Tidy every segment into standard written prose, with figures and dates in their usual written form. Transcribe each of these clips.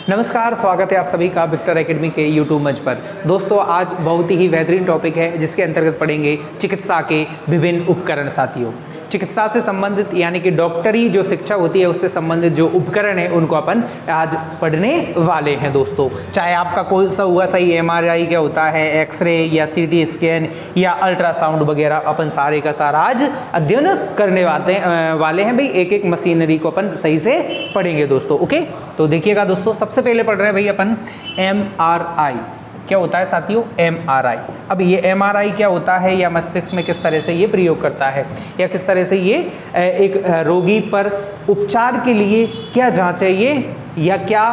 नमस्कार, स्वागत है आप सभी का विक्टर एकेडमी के यूट्यूब मंच पर। दोस्तों, आज बहुत ही बेहतरीन टॉपिक है जिसके अंतर्गत पढ़ेंगे चिकित्सा के विभिन्न उपकरण। साथियों, चिकित्सा से संबंधित यानी कि डॉक्टरी जो शिक्षा होती है उससे संबंधित जो उपकरण है उनको अपन आज पढ़ने वाले हैं। दोस्तों, चाहे आपका कोई सा हुआ सही MRI क्या होता है, एक्सरे या CT स्कैन या अल्ट्रासाउंड वगैरह, अपन सारे का सारा आज अध्ययन करने वाले हैं भाई। एक एक मशीनरी को अपन सही से पढ़ेंगे दोस्तों। ओके, तो देखिएगा दोस्तों, सबसे पहले पढ़ रहे हैं भाई अपन MRI। क्या होता है साथियों? MRI। अब ये MRI क्या होता है या मस्तिष्क में किस तरह से ये प्रयोग करता है या किस तरह से ये एक रोगी पर उपचार के लिए क्या जांच है ये, या क्या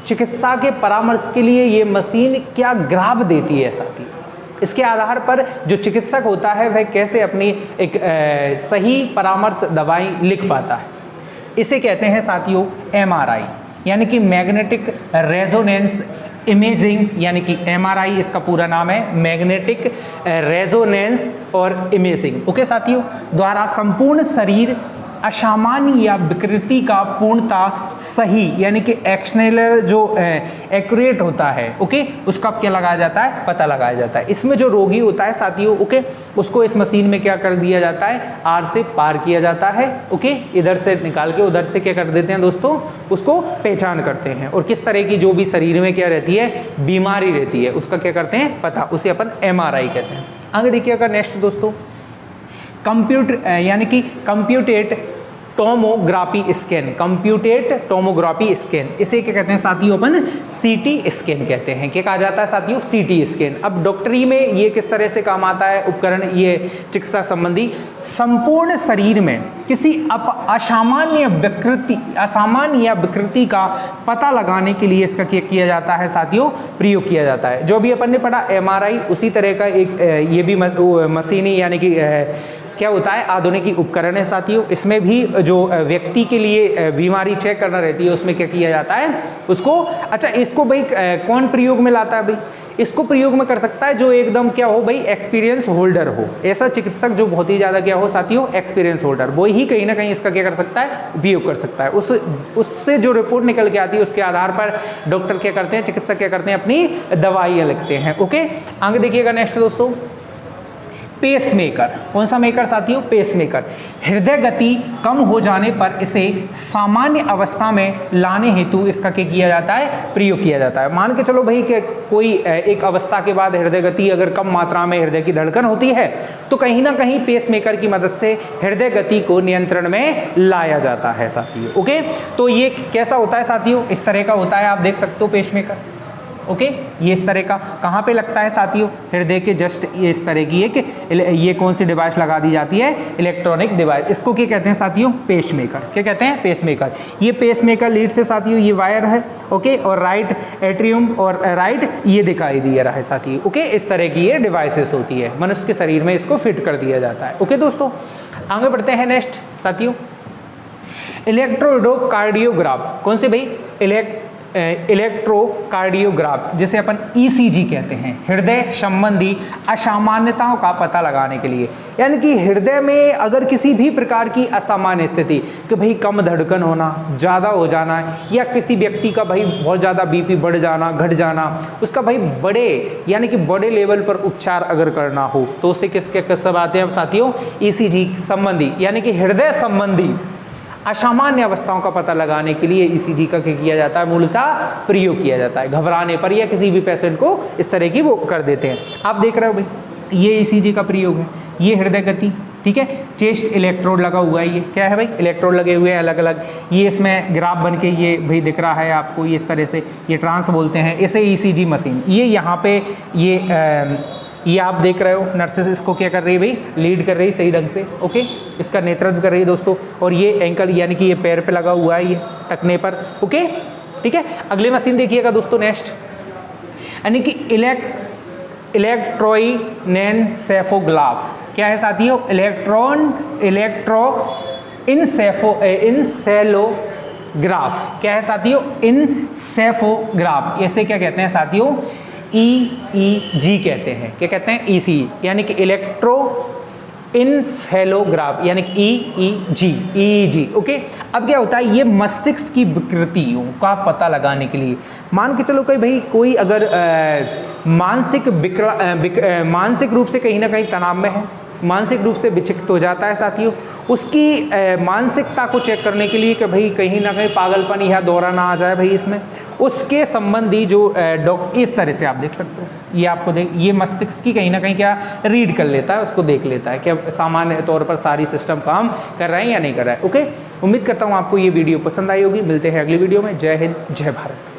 चिकित्सा के परामर्श के लिए ये मशीन क्या ग्राफ देती है साथियों, इसके आधार पर जो चिकित्सक होता है वह कैसे अपनी एक सही परामर्श दवाई लिख पाता है, इसे कहते हैं साथियों MRI, यानी कि मैग्नेटिक रेजोनेंस इमेजिंग, यानी कि MRI इसका पूरा नाम है, मैग्नेटिक रेजोनेंस और इमेजिंग। ओके साथियों, द्वारा संपूर्ण शरीर असामान्य या विकृति का पूर्णता सही यानी कि एक्शनल जो एक्यूरेट होता है, ओके, उसका क्या लगाया जाता है? पता लगाया जाता है। इसमें जो रोगी होता है साथियों, ओके, उसको इस मशीन में क्या कर दिया जाता है? आर से पार किया जाता है। ओके, इधर से निकाल के उधर से क्या कर देते हैं दोस्तों? उसको पहचान करते हैं, और किस तरह की जो भी शरीर में क्या रहती है, बीमारी रहती है, उसका क्या करते हैं? पता, उसे अपन MRI कहते हैं। आगे देखिएगा नेक्स्ट दोस्तों, कंप्यूटर यानी कि computed tomography scan. Computed tomography scan, इसे क्या कहते हैं साथियों? अपन CT स्कैन कहते हैं। क्या कहा जाता है साथियों? CT scan. अब डॉक्टरी में ये किस तरह से काम आता है उपकरण? ये चिकित्सा संबंधी संपूर्ण शरीर में किसी असामान्य या विकृति का पता लगाने के लिए इसका क्या किया जाता है साथियों? प्रयोग किया जाता है। जो भी अपन ने पढ़ा MRI, उसी तरह का एक ये भी मशीनी यानी कि क्या होता है? आधुनिक उपकरण है साथियों। इसमें भी जो व्यक्ति के लिए बीमारी चेक करना रहती है उसमें क्या किया जाता है उसको। अच्छा, इसको भाई कौन प्रयोग में लाता है भाई? इसको प्रयोग में कर सकता है जो एकदम क्या हो भाई, एक्सपीरियंस होल्डर हो। ऐसा चिकित्सक जो बहुत ही ज़्यादा क्या हो साथियों, एक्सपीरियंस होल्डर, वो ही कहीं ना कहीं इसका क्या कर सकता है? उपयोग कर सकता है। उससे जो रिपोर्ट निकल के आती है उसके आधार पर डॉक्टर क्या करते हैं, चिकित्सक क्या करते हैं, अपनी दवाइयाँ लिखते हैं। ओके, आगे देखिएगा नेक्स्ट दोस्तों, पेसमेकर। कौन सा मेकर साथियों? पेसमेकर। हृदय गति कम हो जाने पर इसे सामान्य अवस्था में लाने हेतु इसका क्या किया जाता है? प्रयोग किया जाता है। मान के चलो भाई कि कोई एक अवस्था के बाद हृदय गति अगर कम मात्रा में हृदय की धड़कन होती है तो कहीं ना कहीं पेसमेकर की मदद से हृदय गति को नियंत्रण में लाया जाता है साथियों। ओके, तो ये कैसा होता है साथियों? इस तरह का होता है, आप देख सकते हो पेसमेकर। ओके, ये इस तरह का कहाँ पे लगता है साथियों? हृदय के जस्ट ये इस तरह की एक ये कौन सी डिवाइस लगा दी जाती है? Electronic device. इसको क्या कहते हैं साथियों? पेसमेकर। क्या कहते हैं? पेसमेकर। ये पेसमेकर लीड से साथियों ये वायर है, ओके, और राइट एट्रियम और राइट ये दिखाई दिया रहा है साथियों। ओके, इस तरह की ये डिवाइसेस होती है, मनुष्य के शरीर में इसको फिट कर दिया जाता है। ओके दोस्तों, आगे बढ़ते हैं नेक्स्ट साथियों, इलेक्ट्रोकार्डियोग्राफ। कौन से भाई? इलेक्ट्रोकार्डियोग्राफ, जिसे अपन ECG कहते हैं, हृदय संबंधी असामान्यताओं का पता लगाने के लिए। यानी कि हृदय में अगर किसी भी प्रकार की असामान्य स्थिति कि भाई कम धड़कन होना, ज़्यादा हो जाना, या किसी व्यक्ति का भाई बहुत ज़्यादा BP बढ़ जाना, घट जाना, उसका भाई बड़े यानी कि बड़े लेवल पर उपचार अगर करना हो तो उसे किसके सब आते हैं साथियों? ECG संबंधी यानी कि हृदय संबंधी असामान्य अवस्थाओं का पता लगाने के लिए ECG का क्या किया जाता है? मूलतः प्रयोग किया जाता है। घबराने पर या किसी भी पेशेंट को इस तरह की वो कर देते हैं। आप देख रहे हो भाई, ये ECG का प्रयोग है, ये हृदय गति, ठीक है, चेस्ट इलेक्ट्रोड लगा हुआ है। ये क्या है भाई? इलेक्ट्रोड लगे हुए हैं अलग अलग, ये इसमें ग्राफ बन के ये भाई दिख रहा है आपको, ये इस तरह से, ये ट्रांस बोलते हैं इसे, ECG मशीन। ये यहाँ पे ये आप देख रहे हो, नर्सेस इसको क्या कर रही है भाई? लीड कर रही है सही ढंग से। ओके, इसका नेतृत्व कर रही है दोस्तों, और ये एंकल यानी कि ये पैर पे लगा हुआ है, ये टखने पर। ओके, ठीक है, अगले मशीन देखिएगा दोस्तों नेक्स्ट, यानी कि इलेक्ट्रोइनेन्सेफोग्राफ। क्या है साथियों? इन्सेफोग्राफ। क्या है साथियों? इन्सेफोग्राफ। ऐसे क्या कहते हैं साथियों? EEG कहते हैं। क्या कहते हैं? ECG, यानी कि इलेक्ट्रो इन्फेलोग्राफ यानी कि EEG। ओके, अब क्या होता है, ये मस्तिष्क की विकृतियों का पता लगाने के लिए, मान के चलो भाई कोई अगर मानसिक रूप से कहीं ना कहीं तनाव में है, मानसिक रूप से विचलित हो जाता है साथियों, उसकी मानसिकता को चेक करने के लिए कि भाई कहीं ना कहीं पागलपन या दौरा ना आ जाए भाई इसमें, उसके संबंधी जो इस तरह से आप देख सकते हो, ये आपको ये मस्तिष्क की कहीं ना कहीं क्या रीड कर लेता है, उसको देख लेता है कि सामान्य तौर पर सारी सिस्टम काम कर रहे हैं या नहीं कर रहा है। ओके, उम्मीद करता हूँ आपको ये वीडियो पसंद आई होगी। मिलते हैं अगली वीडियो में। जय हिंद, जय भारत।